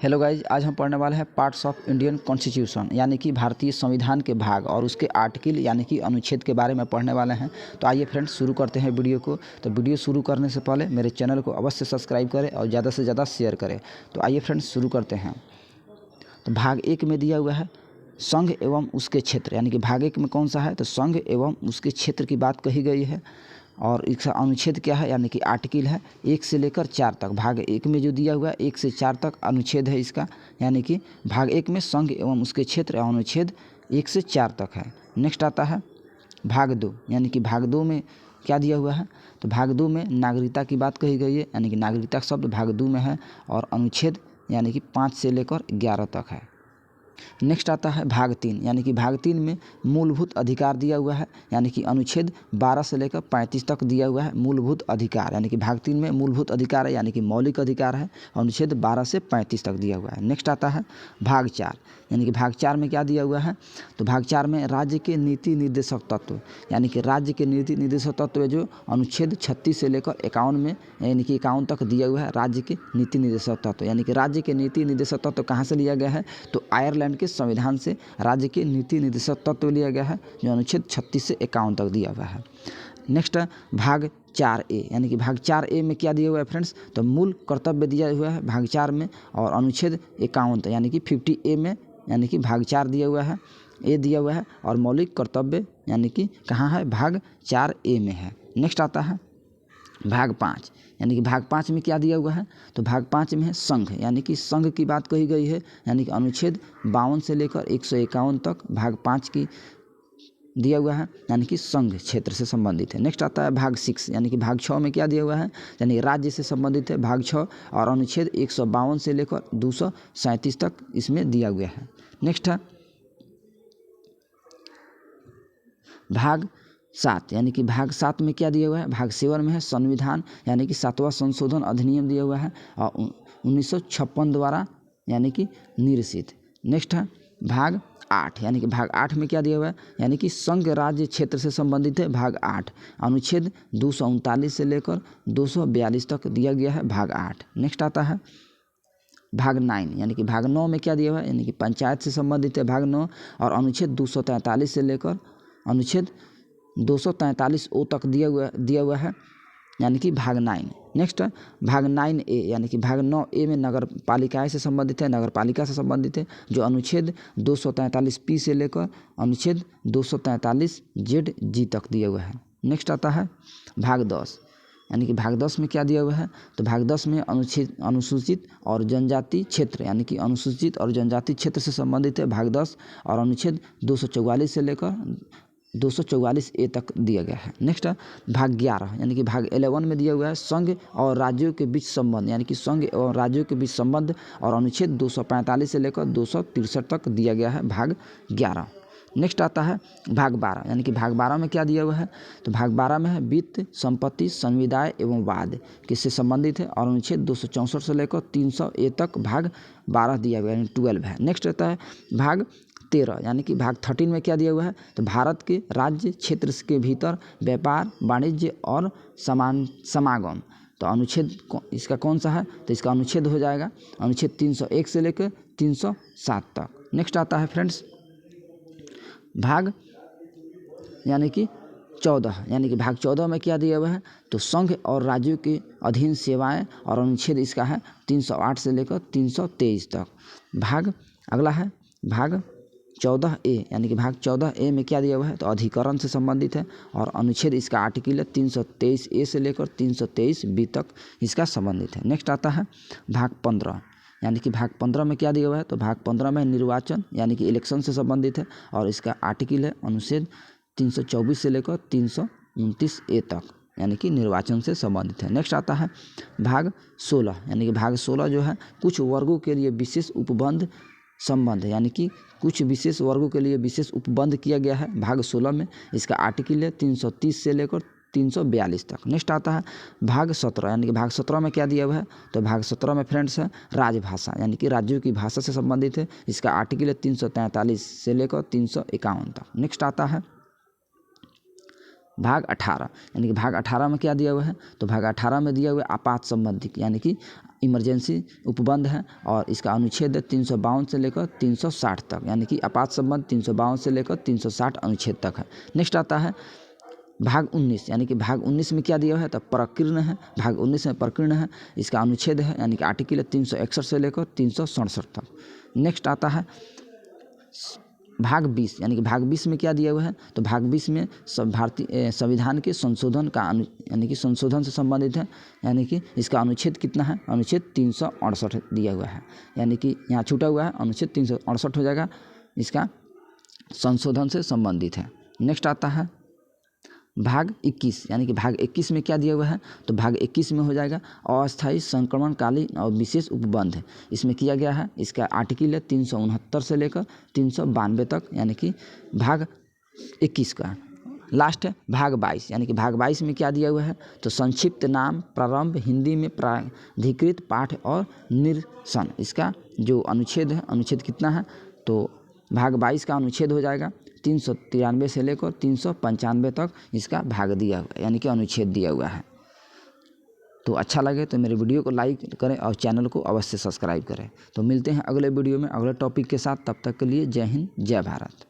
Hello guys, आज हम पढ़ने वाले हैं पार्ट्स ऑफ इंडियन कॉन्स्टिट्यूशन यानी कि भारतीय संविधान के भाग और उसके आर्टिकल यानी कि अनुच्छेद के बारे में पढ़ने वाले हैं। तो आइए फ्रेंड्स शुरू करते हैं वीडियो को। तो वीडियो शुरू करने से पहले मेरे चैनल को अवश्य सब्सक्राइब करें और ज़्यादा से ज़्यादा शेयर करें। तो आइए फ्रेंड्स शुरू करते हैं। तो भाग एक में दिया हुआ है संघ एवं उसके क्षेत्र, यानी कि भाग एक में कौन सा है तो संघ एवं उसके क्षेत्र की बात कही गई है। और इसका अनुच्छेद क्या है यानी कि आर्टिकल है 1 से लेकर 4 तक। भाग एक में जो दिया हुआ है 1 से 4 तक अनुच्छेद है इसका, यानी कि भाग एक में संघ एवं उसके क्षेत्र अनुच्छेद 1 से 4 तक है। नेक्स्ट आता है भाग 2, यानी कि भाग 2 में क्या दिया हुआ है तो भाग 2 में नागरिकता की बात कही गई है, यानी कि नागरिकता शब्द भाग 2 में है और अनुच्छेद यानी कि 5 से लेकर 11 तक है। नेक्स्ट आता है भाग 3, यानी कि भाग 3 में मूलभूत अधिकार दिया हुआ है, यानी कि अनुच्छेद 12 से लेकर 35 तक दिया हुआ है मूलभूत अधिकार, यानी कि भाग 3 में मूलभूत अधिकार है यानी कि मौलिक अधिकार है, अनुच्छेद 12 से 35 तक दिया हुआ है। नेक्स्ट आता है भाग 4, यानी कि भाग 4 में क्या दिया हुआ है तो भाग 4 में राज्य के नीति निर्देशक तत्व, यानी कि राज्य के नीति निर्देशक तत्व जो अनुच्छेद 36 से लेकर 51 में यानी कि 51 तक दिया हुआ है राज्य के नीति निर्देशक तत्व, यानी कि राज्य के नीति निर्देशक तत्व कहाँ से लिया गया है तो आयरलैंड के संविधान से राज्य के नीति निर्देशक तत्व लिया गया है जो अनुच्छेद 36 से 51 तक दिया हुआ है। नेक्स्ट भाग 4A, यानी कि भाग 4A में क्या दिया हुआ है फ्रेंड्स तो मूल कर्तव्य दिया हुआ है भाग 4 में और अनुच्छेद 51 यानी कि 50A में, यानी कि भाग 4 दिया हुआ है ए दिया हुआ है और मौलिक कर्तव्य यानी कि कहाँ है भाग 4A में है। नेक्स्ट आता है भाग 5, यानी कि भाग 5 में क्या दिया हुआ है तो भाग 5 में है संघ, यानी कि संघ की बात कही गई है, यानी कि अनुच्छेद 52 से लेकर 151 तक भाग 5 की दिया हुआ है, यानी कि संघ क्षेत्र से संबंधित है। नेक्स्ट आता है भाग 6, यानी कि भाग 6 में क्या दिया हुआ है यानी कि राज्य से संबंधित है भाग 6 और अनुच्छेद 152 से लेकर 237 तक इसमें दिया गया है। नेक्स्ट है भाग 7, यानी कि भाग 7 में क्या दिया हुआ है भाग 7 में है संविधान, यानी कि 7वां संशोधन अधिनियम दिया हुआ है और 1956 द्वारा यानी कि निर्देशित। नेक्स्ट है भाग 8, यानी कि भाग 8 में क्या दिया हुआ है यानी कि संघ राज्य क्षेत्र से संबंधित है भाग 8, अनुच्छेद 239 से लेकर 242 तक दिया गया है भाग 8। नेक्स्ट आता है भाग 9, यानी कि भाग 9 में क्या दिया हुआ है यानी कि पंचायत से संबंधित है भाग 9 और अनुच्छेद 243 से लेकर अनुच्छेद 243 ओ तक दिया हुआ है, यानी कि भाग 9। नेक्स्ट भाग 9A, यानी कि भाग 9A में नगर पालिकाएँ से संबंधित है, नगर पालिका से संबंधित है जो अनुच्छेद 243P से लेकर अनुच्छेद 243ZG तक दिया हुआ है। नेक्स्ट आता है भाग 10, यानी कि भाग 10 में क्या दिया हुआ है तो भाग 10 में अनुसूचित और जनजाति क्षेत्र, यानी कि अनुसूचित और जनजाति क्षेत्र से संबंधित है भाग 10 और अनुच्छेद 244 से लेकर 244A तक दिया गया है। नेक्स्ट भाग 11, यानी कि भाग 11 में दिया हुआ है संघ और राज्यों के बीच संबंध, यानी कि संघ और राज्यों के बीच संबंध और अनुच्छेद 245 से लेकर 263 तक दिया गया है भाग 11। नेक्स्ट आता है भाग 12, यानी कि भाग 12 में क्या दिया हुआ है तो भाग 12 में है वित्त संपत्ति संविदाय एवं वाद किससे संबंधित है और अनुच्छेद 264 से लेकर 300A तक भाग 12 दिया गया, यानी 12 है। नेक्स्ट आता है भाग 13, यानी कि भाग 13 में क्या दिया हुआ है तो भारत के राज्य क्षेत्र के भीतर व्यापार वाणिज्य और समागम, तो अनुच्छेद इसका कौन सा है तो इसका अनुच्छेद हो जाएगा अनुच्छेद 301 से लेकर 307 तक। नेक्स्ट आता है फ्रेंड्स भाग यानी कि 14, यानी कि भाग 14 में क्या दिया हुआ है तो संघ और राज्यों के अधीन सेवाएं और अनुच्छेद इसका है 308 से लेकर 323 तक। भाग अगला है भाग 14A, यानी कि भाग 14A में क्या दिया हुआ है तो अधिकरण से संबंधित है और अनुच्छेद इसका आर्टिकल है 323A से लेकर 323B तक इसका संबंधित है। नेक्स्ट आता है भाग 15, यानी कि भाग 15 में क्या दिया हुआ है तो भाग 15 में निर्वाचन यानी कि इलेक्शन से संबंधित है और इसका आर्टिकल है अनुच्छेद 324 से लेकर 329A तक, यानी कि निर्वाचन से संबंधित है। नेक्स्ट आता है भाग 16, यानी कि भाग 16 जो है कुछ वर्गों के लिए विशेष उपबंध संबंध, यानी कि कुछ विशेष वर्गों के लिए विशेष उपबंध किया गया है भाग 16 में, इसका आर्टिकल है 330 से लेकर 342 तक। नेक्स्ट आता है भाग 17, यानी कि भाग 17 में क्या दिया हुआ है तो भाग 17 में फ्रेंड्स है राजभाषा, यानी कि राज्यों की भाषा से संबंधित है, इसका आर्टिकल है 343 से लेकर 351 तक। नेक्स्ट आता है भाग 18, यानी कि भाग 18 में क्या दिया हुआ है तो भाग 18 में दिया हुआ है आपात संबंधी, यानी कि इमरजेंसी उपबंध है और इसका अनुच्छेद है 352 से लेकर 360 तक, यानी कि आपात संबंध 352 से लेकर 360 अनुच्छेद तक है। नेक्स्ट आता है भाग 19, यानी कि भाग 19 में क्या दिया हुआ है, तो प्रकीर्ण है। भाग 19 में प्रकीर्ण है, इसका अनुच्छेद है यानी कि आर्टिकल है 361 से लेकर 367 तक। नेक्स्ट आता है भाग 20, यानी कि भाग 20 में क्या दिया हुआ है, तो भाग 20 में भारतीय संविधान के संशोधन का यानी कि संशोधन से संबंधित है, यानी कि इसका अनुच्छेद कितना है, अनुच्छेद 368 दिया हुआ है, यानी कि यहाँ छूटा हुआ है, अनुच्छेद 368 हो जाएगा, इसका संशोधन से संबंधित है। नेक्स्ट आता है भाग 21, यानी कि भाग 21 में क्या दिया हुआ है, तो भाग 21 में हो जाएगा अस्थायी संक्रमणकालीन और विशेष उपबंध है। इसमें किया गया है, इसका आर्टिकल है 369 से लेकर 392 तक, यानी कि भाग 21 का। लास्ट है भाग 22, यानी कि भाग 22 में क्या दिया हुआ है, तो संक्षिप्त नाम प्रारंभ हिंदी में प्राधिकृत पाठ और निरसन, इसका जो अनुच्छेद है, अनुच्छेद कितना है, तो भाग 22 का अनुच्छेद हो जाएगा 393 से लेकर 395 तक, इसका भाग दिया हुआ है, यानी कि अनुच्छेद दिया हुआ है। तो अच्छा लगे तो मेरे वीडियो को लाइक करें और चैनल को अवश्य सब्सक्राइब करें। तो मिलते हैं अगले वीडियो में अगले टॉपिक के साथ, तब तक के लिए जय हिंद जय भारत।